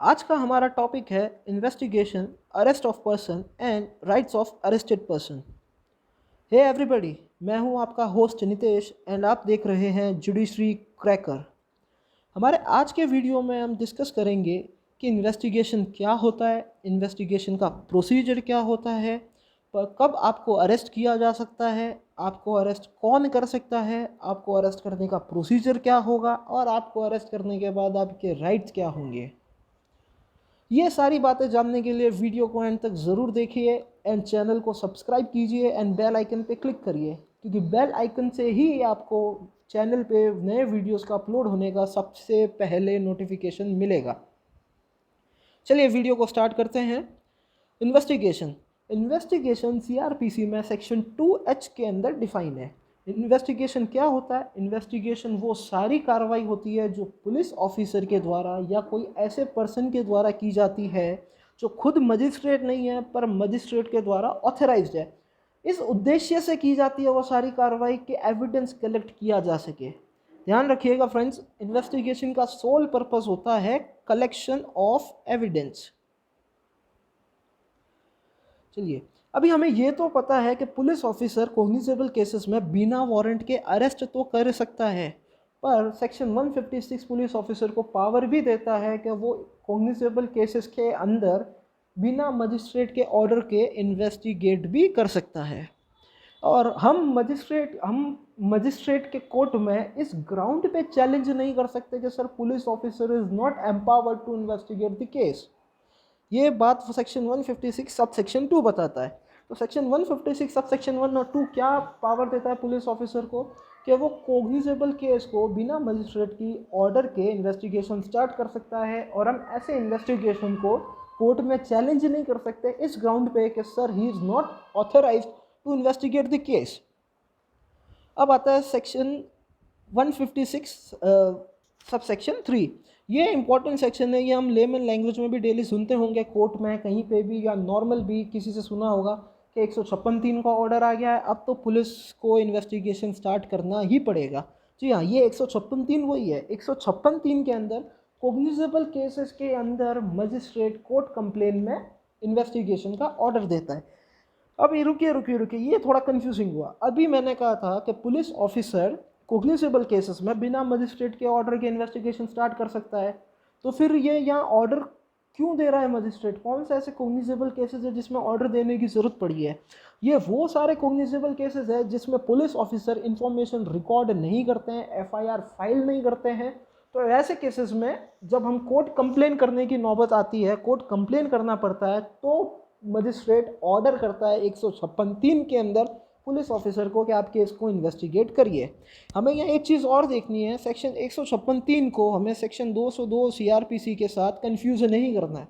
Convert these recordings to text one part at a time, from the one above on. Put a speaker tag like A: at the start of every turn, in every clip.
A: आज का हमारा टॉपिक है investigation, arrest of person and rights of arrested person. Hey everybody, मैं हूं आपका होस्ट नितेश एंड आप देख रहे हैं जुडिशरी क्रैकर। हमारे आज के वीडियो में हम डिस्कस करेंगे कि इन्वेस्टिगेशन क्या होता है, इन्वेस्टिगेशन का प्रोसीजर क्या होता है, कब आपको अरेस्ट किया जा सकता है, आपको अरेस्ट कौन कर सकता है, आपको अरेस्ट करने का प्रोसीजर क्या होगा और आपको अरेस्ट करने के बाद आपके राइट्स क्या होंगे। ये सारी बातें जानने के लिए वीडियो को एंड तक ज़रूर देखिए एंड चैनल को सब्सक्राइब कीजिए एंड बेल आइकन पे क्लिक करिए, क्योंकि बेल आइकन से ही आपको चैनल पे नए वीडियोस का अपलोड होने का सबसे पहले नोटिफिकेशन मिलेगा। चलिए वीडियो को स्टार्ट करते हैं। इन्वेस्टिगेशन इन्वेस्टिगेशन सीआरपीसी में सेक्शन 2H के अंदर डिफाइन है। इन्वेस्टिगेशन क्या होता है? इन्वेस्टिगेशन वो सारी कार्रवाई होती है जो पुलिस ऑफिसर के द्वारा या कोई ऐसे पर्सन के द्वारा की जाती है जो खुद मजिस्ट्रेट नहीं है पर मजिस्ट्रेट के द्वारा ऑथराइज्ड है। इस उद्देश्य से की जाती है वो सारी कार्रवाई कि एविडेंस कलेक्ट किया जा सके। ध्यान रखिएगा फ्रेंड्स, इन्वेस्टिगेशन का सोल पर्पस होता है कलेक्शन ऑफ एविडेंस। चलिए, अभी हमें ये तो पता है कि पुलिस ऑफिसर कॉग्निजेबल केसेस में बिना वारंट के अरेस्ट तो कर सकता है, पर सेक्शन 156 पुलिस ऑफिसर को पावर भी देता है कि वो कॉग्निजेबल केसेस के अंदर बिना मजिस्ट्रेट के ऑर्डर के इन्वेस्टिगेट भी कर सकता है। और हम मजिस्ट्रेट के कोर्ट में इस ग्राउंड पे चैलेंज नहीं कर सकते कि sir police officer is not empowered to investigate the case. ये बात सेक्शन 156 सब सेक्शन 2 बताता है। तो सेक्शन 156 सब सेक्शन 1 और 2 क्या पावर देता है पुलिस ऑफिसर को कि वो कोग्निजेबल केस को बिना मजिस्ट्रेट की ऑर्डर के इन्वेस्टिगेशन स्टार्ट कर सकता है। और हम ऐसे इन्वेस्टिगेशन को कोर्ट में चैलेंज नहीं कर सकते इस ग्राउंड पे कि sir he is not authorized to investigate the case. अब आता है सेक्शन 156 सब सेक्शन 3। ये इंपॉर्टेंट सेक्शन है, ये हम लेमन लैंग्वेज में भी डेली सुनते होंगे, कोर्ट में कहीं पे भी या नॉर्मल भी किसी से सुना होगा कि 156(3) का ऑर्डर आ गया है, अब तो पुलिस को इन्वेस्टिगेशन स्टार्ट करना ही पड़ेगा। जी हाँ, ये 156(3 वही है। 156(3) के अंदर कोग्निजेबल केसेस के अंदर मजिस्ट्रेट कोर्ट कंप्लेन में इन्वेस्टिगेशन का ऑर्डर देता है। अब ये रुकिए, ये थोड़ा कंफ्यूजिंग हुआ। अभी मैंने कहा था कि पुलिस ऑफिसर कोग्निजेबल केसेस में बिना मजिस्ट्रेट के ऑर्डर के इन्वेस्टिगेशन स्टार्ट कर सकता है, तो फिर ये यहाँ ऑर्डर क्यों दे रहा है मजिस्ट्रेट? कौन सा ऐसे कोग्निजेबल केसेस है जिसमें ऑर्डर देने की ज़रूरत पड़ी है? ये वो सारे कोग्निजेबल केसेस है जिसमें पुलिस ऑफिसर इंफॉर्मेशन रिकॉर्ड नहीं करते हैं, एफआईआर फाइल नहीं करते हैं। तो ऐसे केसेस में जब हम कोर्ट कंप्लेन करने की नौबत आती है, कोर्ट कंप्लेन करना पड़ता है, तो मजिस्ट्रेट ऑर्डर करता है 156(3) के अंदर पुलिस ऑफिसर को कि आप केस को इन्वेस्टिगेट करिए। हमें यहाँ एक चीज़ और देखनी है, सेक्शन 156(3) को हमें सेक्शन 202 सीआरपीसी के साथ कंफ्यूज नहीं करना है।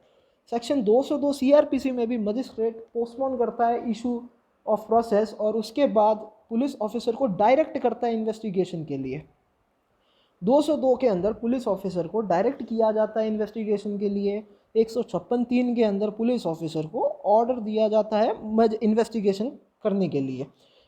A: सेक्शन 202 सीआरपीसी में भी मजिस्ट्रेट पोस्टपोन करता है इशू ऑफ प्रोसेस और उसके बाद पुलिस ऑफिसर को डायरेक्ट करता है इन्वेस्टिगेशन के लिए। 202 के अंदर पुलिस ऑफिसर को डायरेक्ट किया जाता है इन्वेस्टिगेशन के लिए, 156(3) के अंदर पुलिस ऑफिसर को ऑर्डर दिया जाता है इन्वेस्टिगेशन करने के लिए।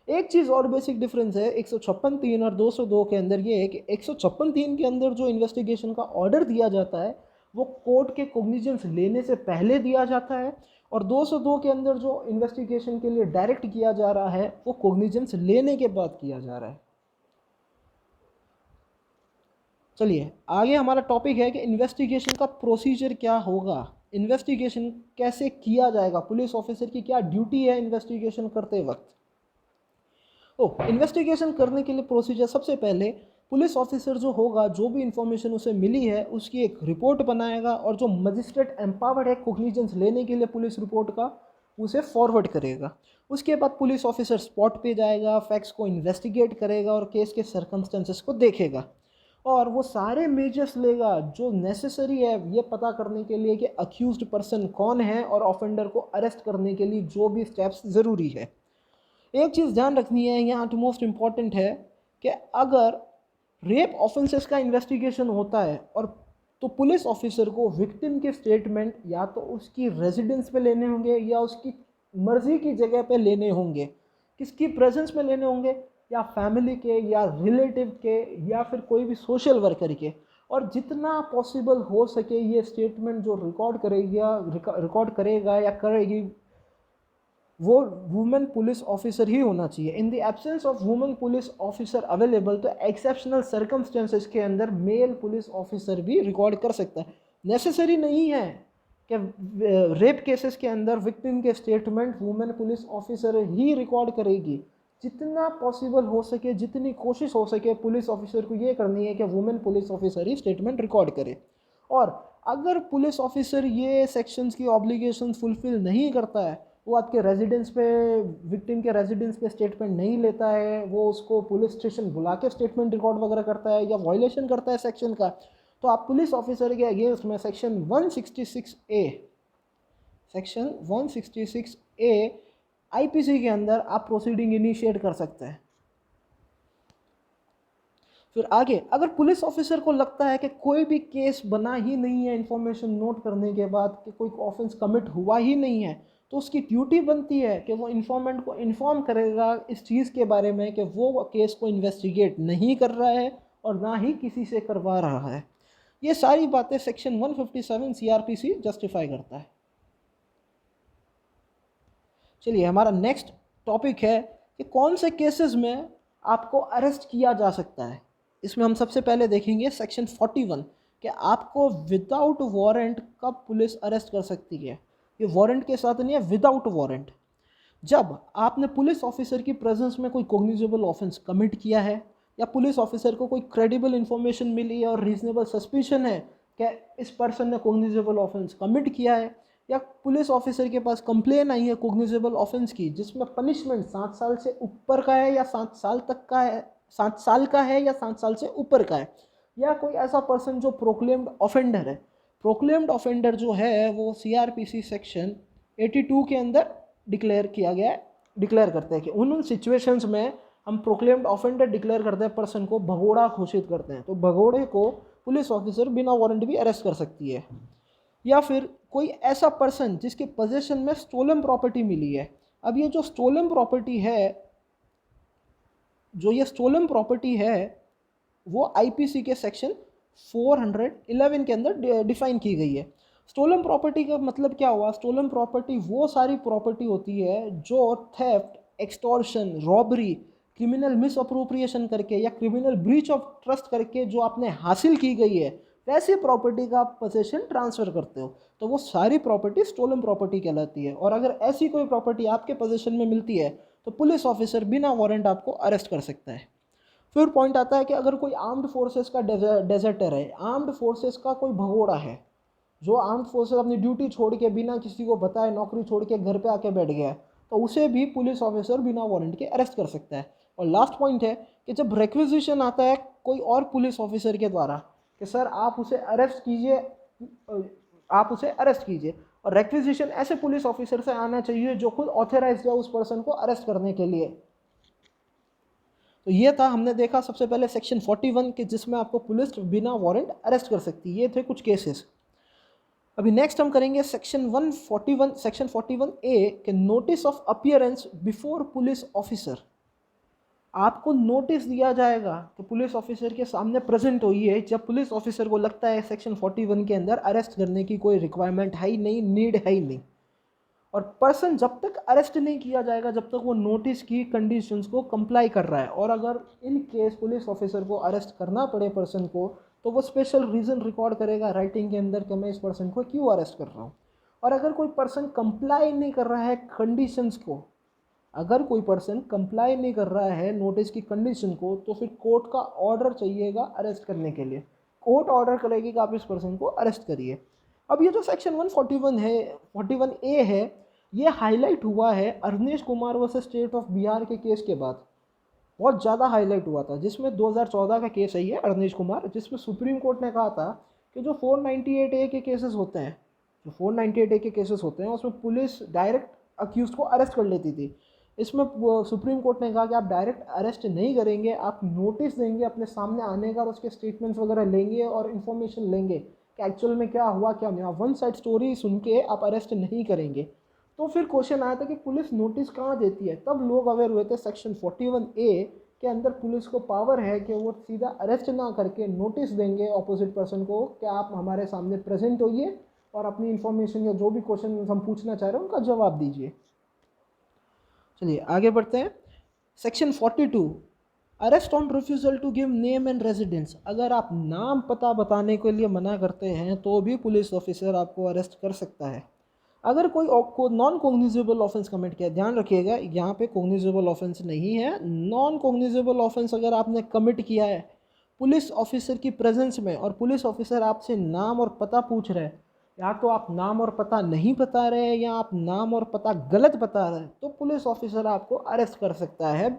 A: एक चीज़ और बेसिक डिफरेंस है 156(3) और 202 के अंदर ये है कि 156(3) के अंदर जो इन्वेस्टिगेशन का ऑर्डर दिया जाता है वो कोर्ट के कोग्निजेंस लेने से पहले दिया जाता है, और 202 के अंदर जो इन्वेस्टिगेशन के लिए डायरेक्ट किया जा रहा है वो कोग्निजेंस लेने के बाद किया जा रहा है। चलिए आगे हमारा टॉपिक है कि इन्वेस्टिगेशन का प्रोसीजर क्या होगा, इन्वेस्टिगेशन कैसे किया जाएगा, पुलिस ऑफिसर की क्या ड्यूटी है इन्वेस्टिगेशन करते वक्त। इन्वेस्टिगेशन करने के लिए प्रोसीजर, सबसे पहले पुलिस ऑफिसर जो होगा, जो भी इंफॉर्मेशन उसे मिली है उसकी एक रिपोर्ट बनाएगा और जो मजिस्ट्रेट एम्पावर्ड है कोग्निजेंस लेने के लिए पुलिस रिपोर्ट का, उसे फॉरवर्ड करेगा। उसके बाद पुलिस ऑफिसर स्पॉट पे जाएगा, फैक्ट्स को इन्वेस्टिगेट करेगा और केस के सर्कमस्टेंसेस को देखेगा और वो सारे मेजर्स लेगा जो नेसेसरी है ये पता करने के लिए कि अक्यूज्ड पर्सन कौन है और ऑफेंडर को अरेस्ट करने के लिए जो भी स्टेप्स ज़रूरी है। एक चीज़ ध्यान रखनी है यहाँ तो मोस्ट इम्पॉर्टेंट है कि अगर रेप ऑफेंसेस का इन्वेस्टिगेशन होता है और तो पुलिस ऑफिसर को विक्टिम के स्टेटमेंट या तो उसकी रेजिडेंस पे लेने होंगे या उसकी मर्ज़ी की जगह पे लेने होंगे, किसकी प्रेजेंस में लेने होंगे, या फैमिली के या रिलेटिव के या फिर कोई भी सोशल वर्कर के। और जितना पॉसिबल हो सके ये स्टेटमेंट जो रिकॉर्ड करेगा या करेगी वो वुमेन पुलिस ऑफिसर ही होना चाहिए। In the absence of women police officer available, तो एक्सेप्शनल सर्कमस्टेंसेस के अंदर मेल पुलिस ऑफिसर भी रिकॉर्ड कर सकता है। नेसेसरी नहीं है कि रेप केसेस के अंदर विक्टिम के स्टेटमेंट वुमेन पुलिस ऑफिसर ही रिकॉर्ड करेगी। जितना पॉसिबल हो सके, जितनी कोशिश हो सके पुलिस ऑफिसर को ये करनी है कि वुमेन पुलिस ऑफिसर ही स्टेटमेंट रिकॉर्ड करे। और अगर पुलिस ऑफिसर ये सेक्शंस की ऑब्लिगेशन फुलफिल नहीं करता है, वो आपके रेजिडेंस पे, विक्टिम के रेजिडेंस पे स्टेटमेंट नहीं लेता है, वो उसको पुलिस स्टेशन बुला के स्टेटमेंट रिकॉर्ड वगैरह करता है या वायलेशन करता है सेक्शन का, तो आप पुलिस ऑफिसर के अगेंस्ट में सेक्शन 166A आईपीसी के अंदर आप प्रोसीडिंग इनिशिएट कर सकते हैं। फिर आगे, अगर पुलिस ऑफिसर को लगता है कि कोई भी केस बना ही नहीं है इन्फॉर्मेशन नोट करने के बाद, कि कोई ऑफेंस कमिट हुआ ही नहीं है, तो उसकी ड्यूटी बनती है कि वो इन्फॉर्मेंट को इन्फॉर्म करेगा इस चीज़ के बारे में कि वो केस को इन्वेस्टिगेट नहीं कर रहा है और ना ही किसी से करवा रहा है। ये सारी बातें सेक्शन 157 सीआरपीसी जस्टिफाई करता है। चलिए, हमारा नेक्स्ट टॉपिक है कि कौन से केसेस में आपको अरेस्ट किया जा सकता है। इसमें हम सबसे पहले देखेंगे सेक्शन 41 कि आपको विदाउट वारंट कब पुलिस अरेस्ट कर सकती है। ये वारंट के साथ नहीं है, विदाउट वारंट। जब आपने पुलिस ऑफिसर की प्रेजेंस में कोई कॉग्निजेबल ऑफेंस कमिट किया है, या पुलिस ऑफिसर को कोई क्रेडिबल इन्फॉर्मेशन मिली है और रीजनेबल सस्पिशन है कि इस पर्सन ने कॉग्निजेबल ऑफेंस कमिट किया है, या पुलिस ऑफिसर के पास कंप्लेन आई है कॉग्निजेबल ऑफेंस की जिसमें पनिशमेंट 7 साल से ऊपर का है या 7 साल तक का है, 7 साल का है या 7 साल से ऊपर का है, या कोई ऐसा पर्सन जो प्रोक्लेम्ड ऑफेंडर है। प्रोक्लेम्ड ऑफेंडर जो है वो सीआरपीसी सेक्शन 82 के अंदर डिक्लेयर करते हैं कि उन सिचुएशंस में हम प्रोक्लेम्ड ऑफेंडर डिक्लेयर करते हैं, पर्सन को भगोड़ा घोषित करते हैं, तो भगोड़े को पुलिस ऑफिसर बिना वारंट भी अरेस्ट कर सकती है। या फिर कोई ऐसा पर्सन जिसके पोजीशन में स्टोलन प्रॉपर्टी मिली है। अब ये जो स्टोलन प्रॉपर्टी है वो आईपीसी के सेक्शन 411 के अंदर डिफाइन की गई है। स्टोलन प्रॉपर्टी का मतलब क्या हुआ? स्टोलन प्रॉपर्टी वो सारी प्रॉपर्टी होती है जो theft, extortion, robbery, criminal miss appropriation करके या क्रिमिनल ब्रीच ऑफ ट्रस्ट करके जो आपने हासिल की गई है, वैसी प्रॉपर्टी का आप पोजीशन ट्रांसफ़र करते हो, तो वो सारी प्रॉपर्टी स्टोलन प्रॉपर्टी कहलाती है। और अगर ऐसी कोई प्रॉपर्टी आपके पोजीशन में मिलती है तो पुलिस ऑफिसर बिना वारंट आपको अरेस्ट कर सकता है। फिर पॉइंट आता है कि अगर कोई आर्म्ड फोर्सेस का डेजर्टर है, आर्म्ड फोर्सेस का कोई भगोड़ा है, जो आर्म्ड फोर्सेस अपनी ड्यूटी छोड़ के बिना किसी को बताए नौकरी छोड़ के घर पे आके बैठ गया है, तो उसे भी पुलिस ऑफिसर बिना वारंट के अरेस्ट कर सकता है। और लास्ट पॉइंट है कि जब रिक्विजिशन आता है कोई और पुलिस ऑफिसर के द्वारा कि सर आप उसे अरेस्ट कीजिए, और रिक्विजिशन ऐसे पुलिस ऑफिसर से आना चाहिए जो खुद ऑथराइज्ड है उस पर्सन को अरेस्ट करने के लिए। तो ये था, हमने देखा सबसे पहले सेक्शन 41 के जिसमें आपको पुलिस बिना वारंट अरेस्ट कर सकती है। ये थे कुछ केसेस। अभी नेक्स्ट हम करेंगे सेक्शन 41A के notice of appearance before police officer. आपको नोटिस दिया जाएगा कि पुलिस ऑफिसर के सामने प्रेजेंट होइए जब पुलिस ऑफिसर को लगता है सेक्शन 41 के अंदर अरेस्ट करने की कोई रिक्वायरमेंट है ही नहीं, नीड है ही नहीं। और पर्सन जब तक अरेस्ट नहीं किया जाएगा जब तक वो नोटिस की कंडीशंस को कंप्लाई कर रहा है। और अगर इन केस पुलिस ऑफिसर को अरेस्ट करना पड़े पर्सन को, तो वो स्पेशल रीज़न रिकॉर्ड करेगा राइटिंग के अंदर कि मैं इस पर्सन को क्यों अरेस्ट कर रहा हूँ। और अगर कोई पर्सन कंप्लाई नहीं कर रहा है कंडीशंस को, अगर कोई पर्सन कंप्लाई नहीं कर रहा है नोटिस की कंडीशन को, तो फिर कोर्ट का ऑर्डर चाहिएगा अरेस्ट करने के लिए। कोर्ट ऑर्डर करेगी कि आप इस पर्सन को अरेस्ट करिए। अब ये जो सेक्शन 141A है, ये हाईलाइट हुआ है Arnesh Kumar versus state of Bihar के केस के बाद। बहुत ज़्यादा हाईलाइट हुआ था, जिसमें 2014 का केस है ये अरनेश कुमार, जिसमें सुप्रीम कोर्ट ने कहा था कि जो 498A के केसेस होते हैं, उसमें पुलिस डायरेक्ट अक्यूज को अरेस्ट कर लेती थी। इसमें सुप्रीम कोर्ट ने कहा कि आप डायरेक्ट अरेस्ट नहीं करेंगे, आप नोटिस देंगे अपने सामने आने का और उसके स्टेटमेंट्स वगैरह लेंगे और इन्फॉर्मेशन लेंगे कि एक्चुअल में क्या हुआ क्या नहीं। आप वन साइड स्टोरी सुन के आप अरेस्ट नहीं करेंगे। तो फिर क्वेश्चन आया था कि पुलिस नोटिस कहाँ देती है। तब लोग अवेयर हुए थे सेक्शन 41A के अंदर पुलिस को पावर है कि वो सीधा अरेस्ट ना करके नोटिस देंगे ऑपोजिट पर्सन को कि आप हमारे सामने प्रेजेंट होइए और अपनी इन्फॉर्मेशन या जो भी क्वेश्चन हम पूछना चाह रहे हैं उनका जवाब दीजिए। चलिए आगे बढ़ते हैं। Section 42, arrest on refusal to give name and residence. अगर आप नाम पता बताने के लिए मना करते हैं तो भी पुलिस ऑफिसर आपको अरेस्ट कर सकता है। अगर कोई नॉन कोग्निजेबल ऑफेंस कमिट किया, ध्यान रखिएगा यहाँ पे कोग्निजेबल ऑफेंस नहीं है, नॉन कोग्निजेबल ऑफेंस अगर आपने कमिट किया है पुलिस ऑफिसर की प्रेजेंस में और पुलिस ऑफिसर आपसे नाम और पता पूछ रहे हैं, या तो आप नाम और पता नहीं बता रहे हैं या आप नाम और पता गलत बता रहे हैं, तो पुलिस ऑफिसर आपको अरेस्ट कर सकता है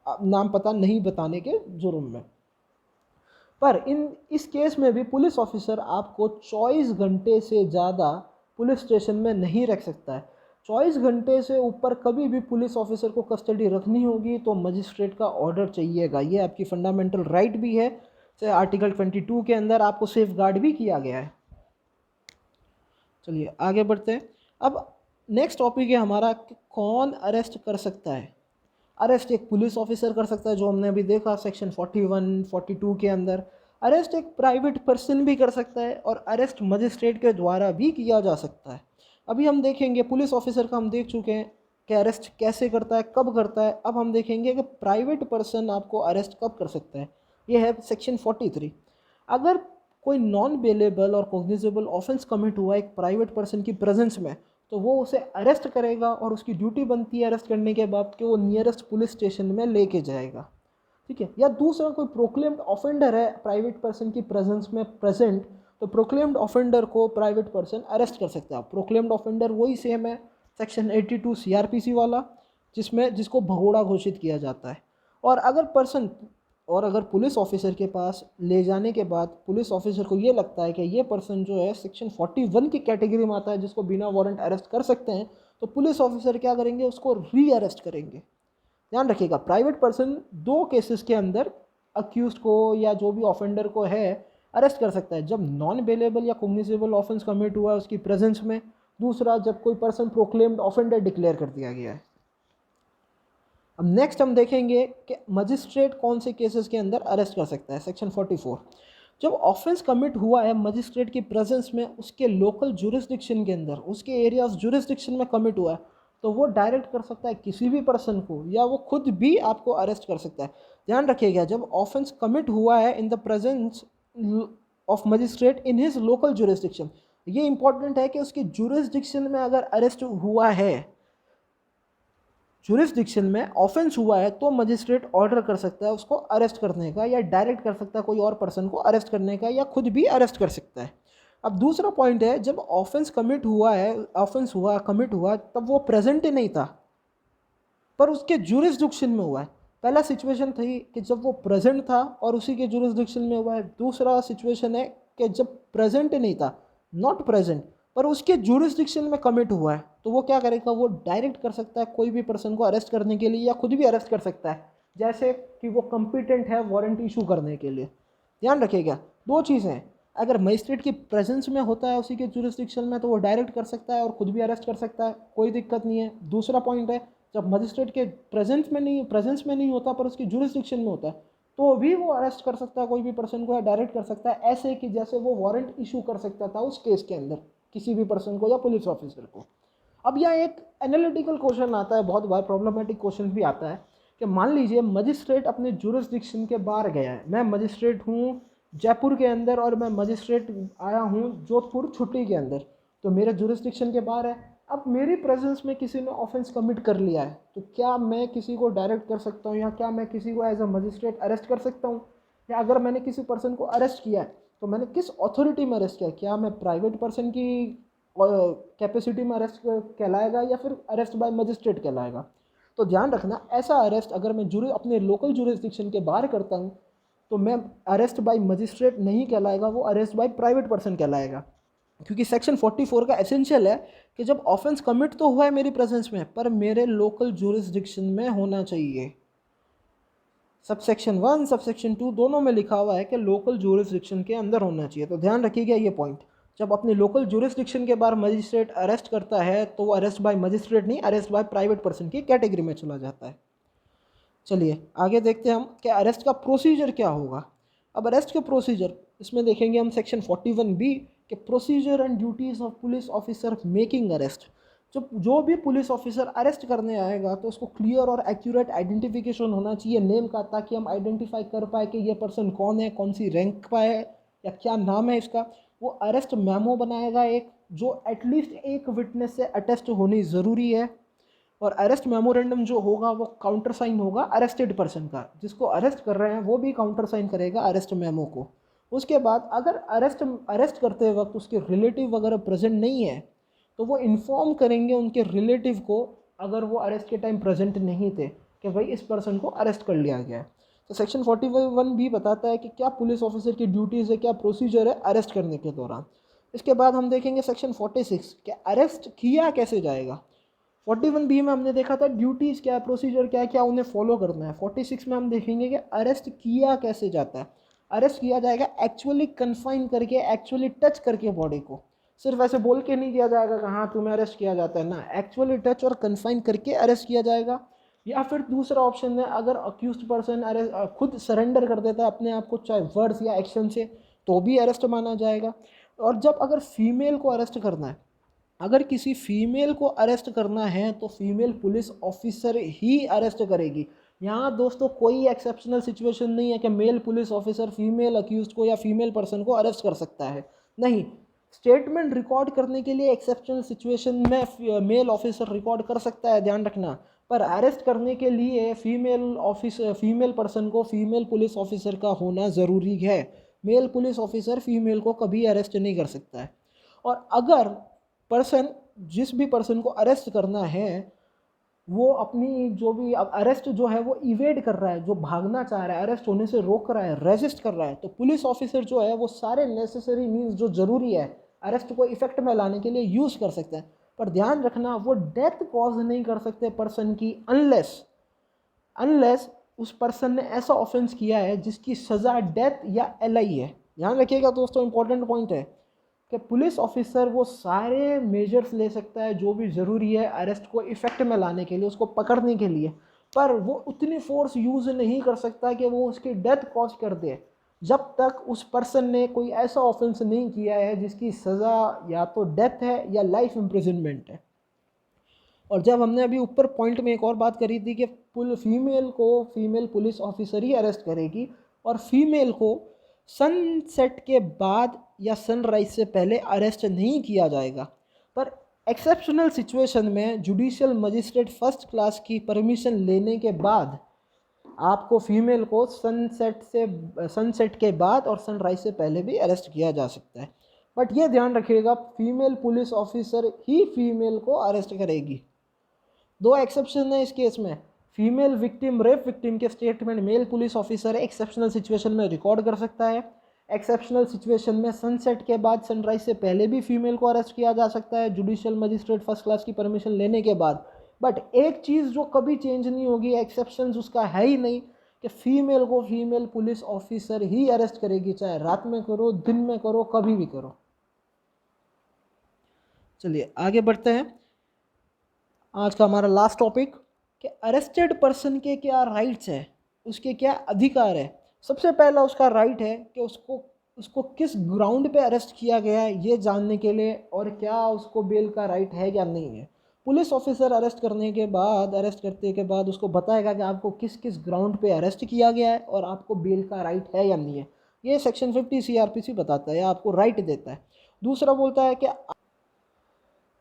A: नाम पता नहीं बताने के जुर्म में। पर इस केस में भी पुलिस ऑफिसर आपको 24 घंटे से ज़्यादा पुलिस स्टेशन में नहीं रख सकता है। 24 घंटे से ऊपर कभी भी पुलिस ऑफिसर को कस्टडी रखनी होगी तो मजिस्ट्रेट का ऑर्डर चाहिएगा। ये आपकी फंडामेंटल राइट भी है, से आर्टिकल 22 के अंदर आपको सेफ गार्ड भी किया गया है। चलिए आगे बढ़ते हैं। अब नेक्स्ट टॉपिक है हमारा कि कौन अरेस्ट कर सकता है। अरेस्ट एक पुलिस ऑफिसर कर सकता है जो हमने अभी देखा सेक्शन 41, 42 के अंदर। अरेस्ट एक प्राइवेट पर्सन भी कर सकता है और अरेस्ट मजिस्ट्रेट के द्वारा भी किया जा सकता है। अभी हम देखेंगे पुलिस ऑफिसर का हम देख चुके हैं कि अरेस्ट कैसे करता है, कब करता है। अब हम देखेंगे कि प्राइवेट पर्सन आपको अरेस्ट कब कर सकता है। ये है सेक्शन 43। अगर कोई नॉन बेलेबल और कॉग्निजेबल ऑफेंस कमिट हुआ एक प्राइवेट पर्सन की प्रेजेंस में तो वो उसे अरेस्ट करेगा और उसकी ड्यूटी बनती है अरेस्ट करने के बाद कि वो नियरेस्ट पुलिस स्टेशन में लेके जाएगा, ठीक है। या दूसरा कोई प्रोक्लेम्ड ऑफेंडर है प्राइवेट पर्सन की प्रेजेंस में प्रेजेंट, तो प्रोक्लेम्ड ऑफेंडर को प्राइवेट पर्सन अरेस्ट कर सकता है। प्रोक्लेम्ड ऑफेंडर वही सेम है सेक्शन 82 सीआरपीसी वाला जिसको भगोड़ा घोषित किया जाता है। और अगर पुलिस ऑफिसर के पास ले जाने के बाद पुलिस ऑफिसर को ये लगता है कि ये पर्सन जो है सेक्शन 41 की कैटेगरी में आता है जिसको बिना वारंट अरेस्ट कर सकते हैं, तो पुलिस ऑफिसर क्या करेंगे, उसको री अरेस्ट करेंगे। ध्यान रखिएगा प्राइवेट पर्सन 2 केसेस के अंदर अक्यूज्ड को या जो भी ऑफेंडर को है अरेस्ट कर सकता है, जब नॉन बेलेबल या कॉग्निजेबल ऑफेंस कमिट हुआ है उसकी प्रेजेंस में, दूसरा जब कोई पर्सन प्रोक्लेम्ड ऑफेंडर डिक्लेयर कर दिया गया है। अब नेक्स्ट हम देखेंगे कि मजिस्ट्रेट कौन से केसेस के अंदर अरेस्ट कर सकता है। सेक्शन 44, जब ऑफेंस कमिट हुआ है मजिस्ट्रेट की प्रेजेंस में उसके लोकल जुरिस्डिक्शन के अंदर, उसके एरिया ऑफ जुरिस्डिक्शन में कमिट हुआ है, तो वो डायरेक्ट कर सकता है किसी भी पर्सन को या वो खुद भी आपको अरेस्ट कर सकता है। ध्यान रखिएगा जब ऑफेंस कमिट हुआ है in the presence of magistrate in his local jurisdiction, ये इंपॉर्टेंट है कि उसकी जुरिस्डिक्शन में अगर अरेस्ट हुआ है, जुरिस्डिक्शन में ऑफेंस हुआ है, तो मजिस्ट्रेट ऑर्डर कर सकता है उसको अरेस्ट करने का या डायरेक्ट कर सकता है कोई और पर्सन को अरेस्ट करने का या खुद भी अरेस्ट कर सकता है। अब दूसरा पॉइंट है जब ऑफेंस कमिट हुआ है, कमिट हुआ तब वो प्रेजेंट ही नहीं था पर उसके जुरिस्डिक्शन में हुआ है। पहला सिचुएशन थी कि जब वो प्रेजेंट था और उसी के जुरिस्डिक्शन में हुआ है। दूसरा सिचुएशन है कि जब प्रेजेंट ही नहीं था, नॉट प्रेजेंट, पर उसके जुरिस्डिक्शन में कमिट हुआ है, तो वो क्या करेगा, वो डायरेक्ट कर सकता है कोई भी पर्सन को अरेस्ट करने के लिए या खुद भी अरेस्ट कर सकता है, जैसे कि वो कम्पिटेंट है वारंट इशू करने के लिए। ध्यान रखिएगा 2 चीज़ें हैं, अगर मजिस्ट्रेट की प्रेजेंस में होता है उसी के जुरिस्डिक्शन में तो वो डायरेक्ट कर सकता है और खुद भी अरेस्ट कर सकता है, कोई दिक्कत नहीं है। दूसरा पॉइंट है जब मजिस्ट्रेट के प्रेजेंस में नहीं होता पर उसकी जुरिस्डिक्शन में होता है तो भी वो अरेस्ट कर सकता है कोई भी पर्सन को या डायरेक्ट कर सकता है, ऐसे कि जैसे वो वारंट इशू कर सकता था उस केस के अंदर किसी भी पर्सन को या पुलिस ऑफिसर को। अब यहाँ एक एनालिटिकल क्वेश्चन आता है, बहुत बार प्रॉब्लमेटिक क्वेश्चन भी आता है कि मान लीजिए मजिस्ट्रेट अपने जुरिस्डिक्शन के बाहर गया है। मैं मजिस्ट्रेट हूँ जयपुर के अंदर और मैं मजिस्ट्रेट आया हूँ जोधपुर छुट्टी के अंदर, तो मेरे जुरिस्डिक्शन के बाहर है। अब मेरी प्रेजेंस में किसी ने ऑफेंस कमिट कर लिया है, तो क्या मैं किसी को डायरेक्ट कर सकता हूँ या क्या मैं किसी को एज अ मजिस्ट्रेट अरेस्ट कर सकता हूँ? या अगर मैंने किसी पर्सन को अरेस्ट किया है तो मैंने किस अथॉरिटी में अरेस्ट किया, क्या मैं प्राइवेट पर्सन की कैपेसिटी में अरेस्ट कहलाएगा या फिर अरेस्ट बाय मजिस्ट्रेट कहलाएगा? तो ध्यान रखना ऐसा अरेस्ट अगर मैं अपने लोकल जुरिस्डिक्शन के बाहर करता हूँ तो मैं अरेस्ट बाय मजिस्ट्रेट नहीं कहलाएगा, वो अरेस्ट बाय प्राइवेट पर्सन कहलाएगा। क्योंकि सेक्शन 44 का एसेंशियल है कि जब ऑफेंस कमिट तो हुआ है मेरी प्रेजेंस में पर मेरे लोकल जुरिस्डिक्शन में होना चाहिए। सबसेक्शन 1 सबसेक्शन 2 दोनों में लिखा हुआ है कि लोकल जुरिस्डिक्शन के अंदर होना चाहिए, तो ध्यान रखिएगा ये पॉइंट। जब अपने लोकल जुरिस्डिक्शन के बाहर मजिस्ट्रेट अरेस्ट करता है तो वो अरेस्ट बाय मजिस्ट्रेट नहीं, अरेस्ट बाय प्राइवेट पर्सन की कैटेगरी में चला जाता है। चलिए आगे देखते हैं हम कि अरेस्ट का प्रोसीजर क्या होगा। अब अरेस्ट के प्रोसीजर इसमें देखेंगे हम सेक्शन 41B के procedure and duties of police officer making arrest. जो भी पुलिस ऑफिसर अरेस्ट करने आएगा तो उसको क्लियर और एक्यूरेट आइडेंटिफिकेशन होना चाहिए नेम का, ताकि हम आइडेंटिफाई कर पाए कि ये पर्सन कौन है, कौन सी रैंक का है या क्या नाम है इसका। वो अरेस्ट मेमो बनाएगा एक, जो एटलीस्ट एक विटनेस से अटेस्ट होनी ज़रूरी है। और अरेस्ट मेमोरेंडम जो होगा वो काउंटर साइन होगा अरेस्टेड पर्सन का, जिसको अरेस्ट कर रहे हैं वो भी काउंटर साइन करेगा अरेस्ट मेमो को। उसके बाद अगर अरेस्ट करते वक्त उसके रिलेटिव वगैरह प्रेजेंट नहीं है तो वो इन्फॉर्म करेंगे उनके रिलेटिव को, अगर वो अरेस्ट के टाइम प्रेजेंट नहीं थे, कि भाई इस पर्सन को अरेस्ट कर लिया गया है। तो सेक्शन 41 भी बताता है कि क्या पुलिस ऑफिसर की ड्यूटीज़ है, क्या प्रोसीजर है अरेस्ट करने के दौरान। इसके बाद हम देखेंगे सेक्शन 46 कि अरेस्ट किया कैसे जाएगा। 41B में हमने देखा था ड्यूटीज़ क्या है, प्रोसीजर क्या है, क्या उन्हें फॉलो करना है। 46 में हम देखेंगे कि अरेस्ट किया कैसे जाता है। अरेस्ट किया जाएगा एक्चुअली कन्फाइन करके, एक्चुअली टच करके बॉडी को, सिर्फ ऐसे बोल के नहीं किया जाएगा कि हाँ तुम्हें अरेस्ट किया जाता है ना, एक्चुअली टच और कन्फाइन करके अरेस्ट किया जाएगा। या फिर दूसरा ऑप्शन है, अगर अक्यूज्ड पर्सन खुद सरेंडर कर देता है अपने आप को, चाहे वर्ड्स या एक्शन से, तो भी अरेस्ट माना जाएगा। और जब अगर फीमेल को अरेस्ट करना है, अगर किसी फीमेल को अरेस्ट करना है तो फीमेल पुलिस ऑफिसर ही अरेस्ट करेगी। यहाँ दोस्तों कोई एक्सेप्शनल सिचुएशन नहीं है कि male police officer female accused को या फीमेल पर्सन को अरेस्ट कर सकता है, नहीं। स्टेटमेंट रिकॉर्ड करने के लिए एक्सेप्शनल सिचुएशन में मेल ऑफिसर रिकॉर्ड कर सकता है, ध्यान रखना। पर अरेस्ट करने के लिए फीमेल पर्सन को फीमेल पुलिस ऑफिसर का होना ज़रूरी है। मेल पुलिस ऑफिसर फीमेल को कभी अरेस्ट नहीं कर सकता है। और अगर जिस भी पर्सन को अरेस्ट करना है वो अपनी जो भी अरेस्ट जो है वो इवेड कर रहा है, जो भागना चाह रहा है, अरेस्ट होने से रोक रहा है, रेजिस्ट कर रहा है, तो पुलिस ऑफिसर जो है वो सारे नेसेसरी मीन्स जो ज़रूरी है अरेस्ट को इफेक्ट में लाने के लिए यूज़ कर सकते हैं। पर ध्यान रखना वो डेथ कॉज नहीं कर सकते पर्सन की, अनलेस उस पर्सन ने ऐसा ऑफेंस किया है जिसकी सज़ा डेथ या एलआई है। ध्यान रखिएगा दोस्तों, इंपॉर्टेंट पॉइंट है कि पुलिस ऑफिसर वो सारे मेजर्स ले सकता है जो भी ज़रूरी है अरेस्ट को इफेक्ट में लाने के लिए, उसको पकड़ने के लिए, पर वो उतनी फोर्स यूज़ नहीं कर सकता कि वो उसकी डेथ कॉज कर दे, जब तक उस पर्सन ने कोई ऐसा ऑफेंस नहीं किया है जिसकी सज़ा या तो डेथ है या लाइफ इम्प्रिजनमेंट है। और जब हमने अभी ऊपर पॉइंट में एक और बात करी थी कि फीमेल को फीमेल पुलिस ऑफिसर ही अरेस्ट करेगी, और फीमेल को सनसेट के बाद या सनराइज से पहले अरेस्ट नहीं किया जाएगा। पर एक्सेप्शनल सिचुएशन में जुडिशियल मजिस्ट्रेट फर्स्ट क्लास की परमिशन लेने के बाद आपको फीमेल को सनसेट के बाद और सनराइज से पहले भी अरेस्ट किया जा सकता है। बट ये ध्यान रखिएगा फीमेल पुलिस ऑफिसर ही फीमेल को अरेस्ट करेगी। दो एक्सेप्शन है इस केस में, फीमेल विक्टिम रेप विक्टिम के statement male police officer exceptional situation में रिकॉर्ड कर सकता है। एक्सेप्शनल सिचुएशन में सनसेट के बाद सनराइज से पहले भी फीमेल को अरेस्ट किया जा सकता है जुडिशियल मजिस्ट्रेट फर्स्ट क्लास की परमिशन लेने के बाद। बट एक चीज़ जो कभी चेंज नहीं होगी, एक्सेप्शन उसका है ही नहीं, कि फीमेल को फीमेल पुलिस ऑफिसर ही अरेस्ट करेगी, चाहे रात में करो, दिन में करो, कभी भी करो। चलिए आगे बढ़ते हैं। आज का हमारा लास्ट टॉपिक कि अरेस्टेड पर्सन के क्या राइट्स है, उसके क्या अधिकार है। सबसे पहला उसका राइट है कि उसको किस ग्राउंड पे अरेस्ट किया गया है ये जानने के लिए, और क्या उसको बेल का राइट है या नहीं है। पुलिस ऑफिसर अरेस्ट करते के बाद उसको बताएगा कि आपको किस किस ग्राउंड पे अरेस्ट किया गया है और आपको बेल का राइट है या नहीं है। ये सेक्शन 50 CRPC बताता है, आपको राइट देता है। दूसरा बोलता है कि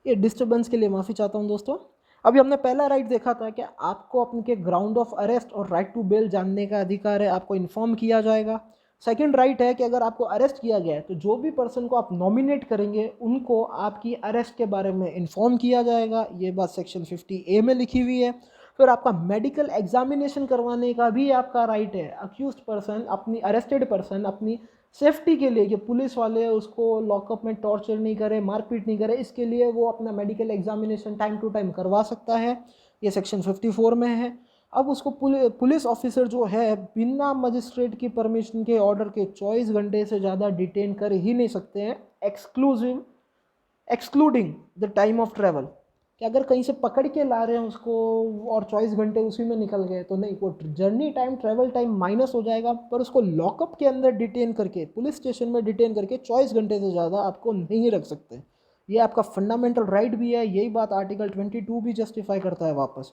A: ये डिस्टर्बेंस के लिए माफ़ी चाहता हूँ दोस्तों। अभी हमने पहला राइट देखा था कि आपको अपने ग्राउंड ऑफ अरेस्ट और राइट टू बेल जानने का अधिकार है, आपको इन्फॉर्म किया जाएगा। सेकंड राइट है कि अगर आपको अरेस्ट किया गया है तो जो भी पर्सन को आप नॉमिनेट करेंगे उनको आपकी अरेस्ट के बारे में इन्फॉर्म किया जाएगा। ये बात सेक्शन 50A में लिखी हुई है। फिर आपका मेडिकल एग्जामिनेशन करवाने का भी आपका राइट है। अक्यूज्ड पर्सन अरेस्टेड पर्सन अपनी सेफ्टी के लिए कि पुलिस वाले उसको लॉकअप में टॉर्चर नहीं करे, मारपीट नहीं करे, इसके लिए वो अपना medical examination time to time करवा सकता है। ये सेक्शन 54 में है। अब उसको पुलिस ऑफिसर जो है बिना मजिस्ट्रेट की परमिशन के ऑर्डर के 24 घंटे से ज़्यादा डिटेन कर ही नहीं सकते हैं, excluding the time of travel. कि अगर कहीं से पकड़ के ला रहे हैं उसको और 24 घंटे उसी में निकल गए तो नहीं, वो journey time, travel time minus हो जाएगा, पर उसको लॉकअप के अंदर डिटेन करके, पुलिस स्टेशन में डिटेन करके 24 घंटे से ज़्यादा आपको नहीं रख सकते। ये आपका फंडामेंटल राइट भी है, यही बात आर्टिकल 22 भी जस्टिफाई करता है वापस।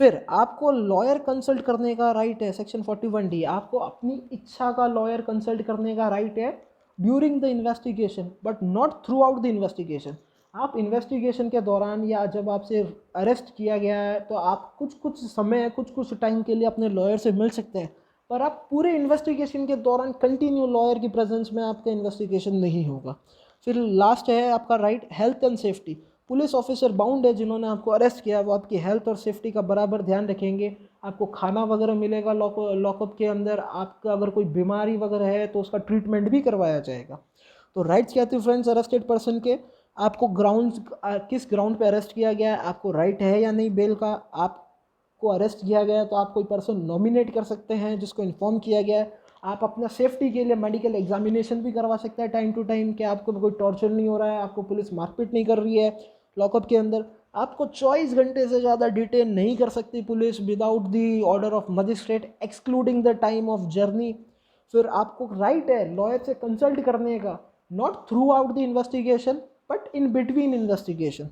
A: फिर आपको लॉयर कंसल्ट करने का राइट है, सेक्शन 41D, आपको अपनी इच्छा का लॉयर कंसल्ट करने का राइट है during the investigation, but not through out the investigation. आप इन्वेस्टिगेशन के दौरान या जब आपसे अरेस्ट किया गया है तो आप कुछ कुछ समय, कुछ कुछ टाइम के लिए अपने लॉयर से मिल सकते हैं, पर आप पूरे इन्वेस्टिगेशन के दौरान कंटिन्यू लॉयर की प्रेजेंस में आपका इन्वेस्टिगेशन नहीं होगा। फिर लास्ट है आपका right health and safety. Police officer bound है, जिन्होंने आपको अरेस्ट किया वो आपकी हेल्थ और सेफ्टी का बराबर ध्यान रखेंगे। आपको खाना वगैरह मिलेगा लॉकअप के अंदर, आपका अगर कोई बीमारी वगैरह है तो उसका ट्रीटमेंट भी करवाया जाएगा। तो राइट्स क्या थे फ्रेंड्स अरेस्टेड पर्सन के? आपको ग्राउंड, किस ग्राउंड पे अरेस्ट किया गया है, आपको राइट है या नहीं बेल का, आपको अरेस्ट किया गया है तो आप कोई पर्सन नॉमिनेट कर सकते हैं जिसको इन्फॉर्म किया गया है। आप अपना सेफ्टी के लिए मेडिकल एग्जामिनेशन भी करवा सकते हैं टाइम टू टाइम कि आपको कोई टॉर्चर नहीं हो रहा है, आपको पुलिस मारपीट नहीं कर रही है लॉकअप के अंदर। आपको 24 घंटे से ज़्यादा डिटेन नहीं कर सकती police without the order of magistrate, excluding the time of journey. फिर आपको राइट है लॉयर से कंसल्ट करने का, not through out the investigation but in between investigation.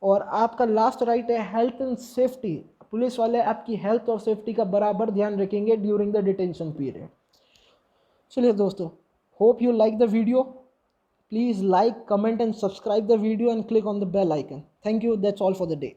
A: और आपका लास्ट राइट है हेल्थ एंड सेफ्टी। पुलिस वाले आपकी हेल्थ और सेफ्टी का बराबर ध्यान रखेंगे ड्यूरिंग द डिटेंशन पीरियड। चलिए दोस्तों, hope you like the video. Please like, comment and subscribe the video and click on the bell icon. Thank you. That's all for the day.